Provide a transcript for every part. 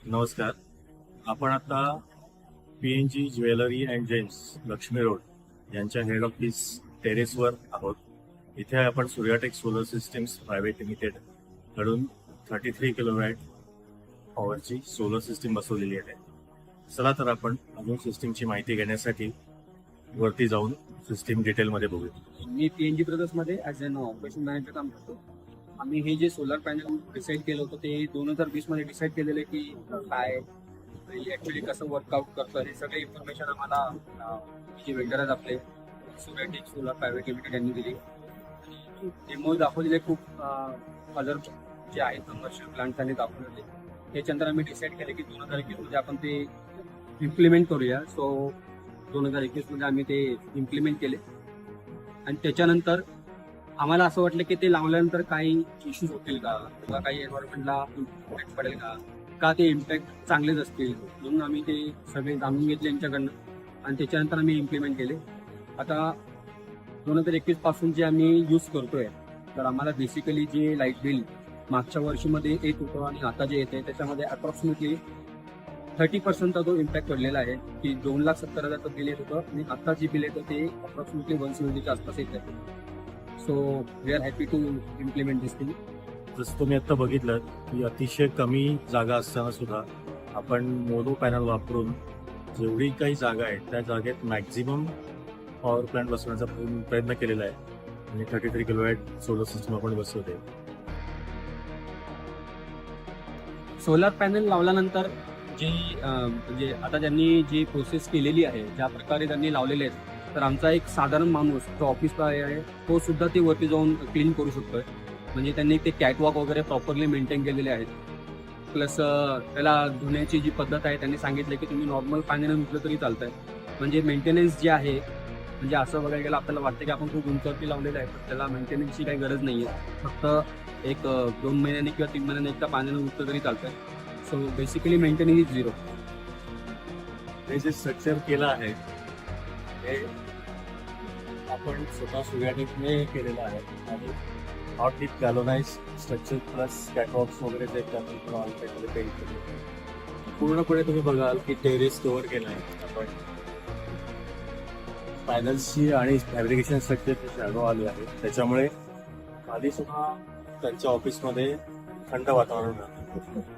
नमस्कार. आपण आता PNG jewellery and James Lakshmi road यांच्या हेड ऑफिस टेरेसवर आहोत. इथे आपण सूर्याटेक सोलर सिस्टीम्स प्रायव्हेट लिमिटेड कडून 33 किलोवॅट पॉवरची सोलर सिस्टीम बसवलेली आहे. चला तर आपण अजून सिस्टीमची माहिती घेण्यासाठी वरती जाऊन सिस्टीम डिटेलमध्ये बघूया. मी PNG ब्रदर्समध्ये ॲज अन ऑपरेशन मॅनेजर काम करतो. आम्ही हे जे सोलर पॅनल डिसाईड केलं होतं ते 2020 मध्ये डिसाईड केलेलं आहे की काय ॲक्च्युली कसं वर्कआउट करतं हे सगळे इन्फॉर्मेशन आम्हाला जे वेंडर आहेत आपले सूर्याटेक सोलर प्रायव्हेट लिमिटेड यांनी दिली. डेमो दाखवलेले खूप अदर जे आहेत कमर्शियल प्लांट त्यांनी दाखवलेले. त्याच्यानंतर आम्ही डिसाईड केले की 2021 मध्ये आपण ते इम्प्लिमेंट करूया. सो 2021 मध्ये आम्ही ते इम्प्लिमेंट केले आणि त्याच्यानंतर आम्हाला असं वाटलं की ते लावल्यानंतर काही इश्यूज होतील का किंवा काही एन्व्हायरमेंटला इम्पॅक्ट पडेल का ते इम्पॅक्ट चांगलेच असतील, म्हणून आम्ही ते सगळे जाणून घेतले यांच्याकडनं आणि त्याच्यानंतर आम्ही इम्प्लिमेंट केले. आता 2021 पासून जे आम्ही यूज करतोय तर आम्हाला बेसिकली जे लाईट बिल मागच्या वर्षीमध्ये येत होतं आणि आता जे येते त्याच्यामध्ये अप्रॉक्सिमेटली 30%चा जो इम्पॅक्ट पडलेला आहे की 2,70,000 बिल येत होतं आणि आता जे बिल येतं ते अप्रॉक्सिमेटली 170च्या आसपास येत आहे. So we are happy to implement this thing. जसं तुम्ही आता बघितलं की अतिशय कमी जागा असताना सुद्धा आपण मोनो पॅनल वापरून जेवढी काही जागा आहे त्या जागेत मॅक्झिमम पॉवर प्लांट बसवण्याचा प्रयत्न केलेला आहे आणि 33 किलोवॅट सोलर सिस्टम आपण बसवते. सोलर पॅनल लावल्यानंतर जी म्हणजे आता त्यांनी जी प्रोसेस केलेली आहे ज्या प्रकारे त्यांनी लावलेले आहेत तर आमचा एक साधारण माणूस जो ऑफिसला आहे तो सुद्धा ते वरती जाऊन क्लीन करू शकतोय. म्हणजे त्यांनी ते कॅटवॉक वगैरे प्रॉपरली मेंटेन केलेले आहेत. प्लस त्याला धुण्याची जी पद्धत आहे त्यांनी सांगितलं की तुम्ही नॉर्मल पाण्याने धुतलं तरी चालतंय. म्हणजे मेंटेनन्स जे आहे म्हणजे असं बघायला गेलं आपल्याला वाटतं की आपण खूप उंचावरती लावलेलं आहे पण त्याला मेंटेनन्सची काही गरज नाही आहे. फक्त एक 2 महिन्याने किंवा 3 महिन्याने एकदा पाण्याने धुतलं तरी चालतंय. So basically maintenance is zero. हे जे स्ट्रक्चर केलं आहे हे आपण स्वतः सूर्याटेकने केलेलं आहे आणि हॉट डीप गॅलोनाइज स्ट्रक्चर प्लस कॅटवॉक्स वगैरे जे त्यामध्ये पेंट केले. पूर्णपणे तुम्ही बघाल की टेरेस कव्हर केलं आहे आपण. पॅनल्सची आणि फॅब्रिकेशन स्ट्रक्चरची शॅडो आली आहे त्याच्यामुळे खाली सुद्धा त्यांच्या ऑफिसमध्ये थंड वातावरण राहतं.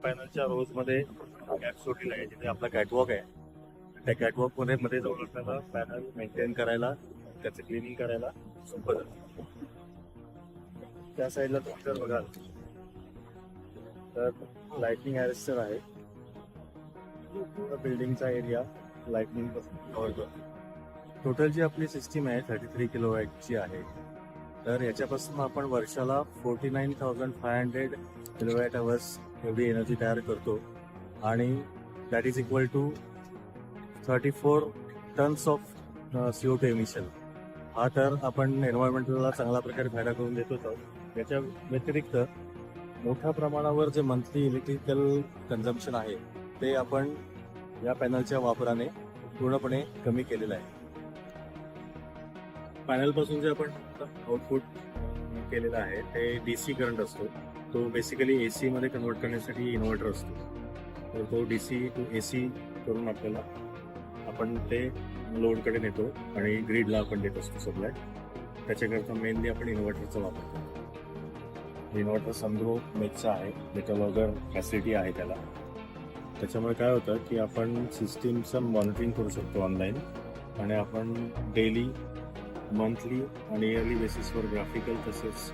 पॅनलच्या रोजमध्ये गॅप सोडलेला आहे जिथे आपला कॅटवॉक आहे. त्या कॅटवॉक मध्ये जाऊन आपल्याला पॅनल मेंटेन करायला त्याचं क्लिनिंग करायला सोपं जातं. त्या साईडला तुम्ही जर बघाल तर लाइटनिंग अरेस्टर आहे. बिल्डिंगचा एरिया लाइटनिंग कव्हर करतो. टोटल जी आपली सिस्टीम आहे 33 किलोवॅटची आहे. तर याच्यापासून आपण वर्षाला 49,500 किलोवॅट अवर्स एवढी एनर्जी तयार करतो आणि that is equal to 34 tons of CO2 emission. हा तर आपण एन्व्हायरमेंटला चांगल्या प्रकारे फायदा करून देतोच आहोत. याच्या व्यतिरिक्त मोठ्या प्रमाणावर जे मंथली इलेक्ट्रिकल कन्झम्पशन आहे ते आपण या पॅनलच्या वापराने पूर्णपणे कमी केलेलं आहे. पॅनलपासून जे आपण आउटपुट केलेलं आहे ते DC करंट असतो. तो बेसिकली AC मध्ये कन्वर्ट करण्यासाठी इन्व्हर्टर असतो. तर तो DC टू AC करून आपल्याला आपण ते लोडकडे नेतो आणि ग्रीडला आपण देत असतो सप्लाय. त्याच्याकरता मेनली आपण इन्व्हर्टरचा वापर करतो. इन्व्हर्टर सनग्रो मेकचा आहे. मेटलॉगर फॅसिलिटी आहे त्याला. त्याच्यामुळे काय होतं की आपण सिस्टीमचं मॉनिटरिंग करू शकतो ऑनलाईन आणि आपण डेली मंथली आणि इयरली बेसिसवर ग्राफिकल तसेच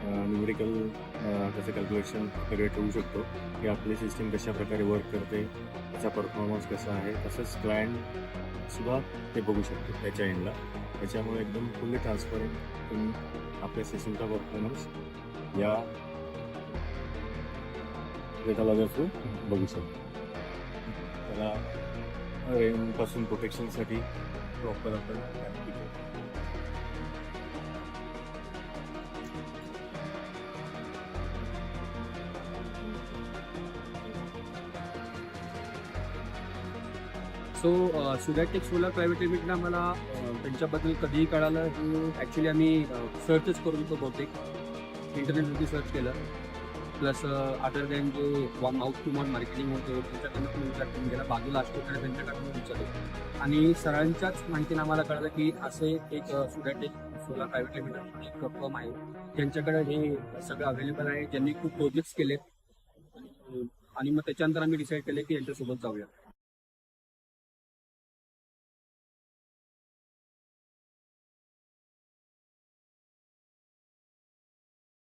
न्यूमेरिकल त्याचं कॅल्क्युलेशन सगळे ठेवू शकतो की आपली सिस्टीम कशा प्रकारे वर्क करते, त्याचा परफॉर्मन्स कसा आहे. तसंच क्लायंटसुद्धा ते बघू शकतो त्याच्या एंडला. त्याच्यामुळे एकदम फुल्ली ट्रान्सपरंट तुम्ही आपल्या सिस्टीमचा परफॉर्मन्स या वेदालाच्या थ्रू बघू शकतो. त्याला रेनपासून प्रोटेक्शनसाठी प्रॉपर आपण canopy केलं. सो सुरॅटेक सोलर प्रायव्हेट लिमिटेड आम्हाला त्यांच्याबद्दल कधीही कळालं की ॲक्च्युली आम्ही सर्चच करून तो बहुतेक इंटरनेटवरती सर्च केलं. प्लस अदर दॅन जे माउथ टू माउथ मार्केटिंग होतो त्यांच्याकडनं पण विचार करून गेला, बाजूला असतो त्यांच्याकडनं विचारलं आणि सरांच्याच माहितीनं आम्हाला कळलं की असे एक सुरॅटेक सोलर प्रायव्हेट लिमिटेड एक फर्म आहे ज्यांच्याकडे हे सगळं अवेलेबल आहे, ज्यांनी खूप प्रोजेक्ट्स केलेत आणि मग त्याच्यानंतर आम्ही डिसाईड केलं की यांच्यासोबत जाऊया.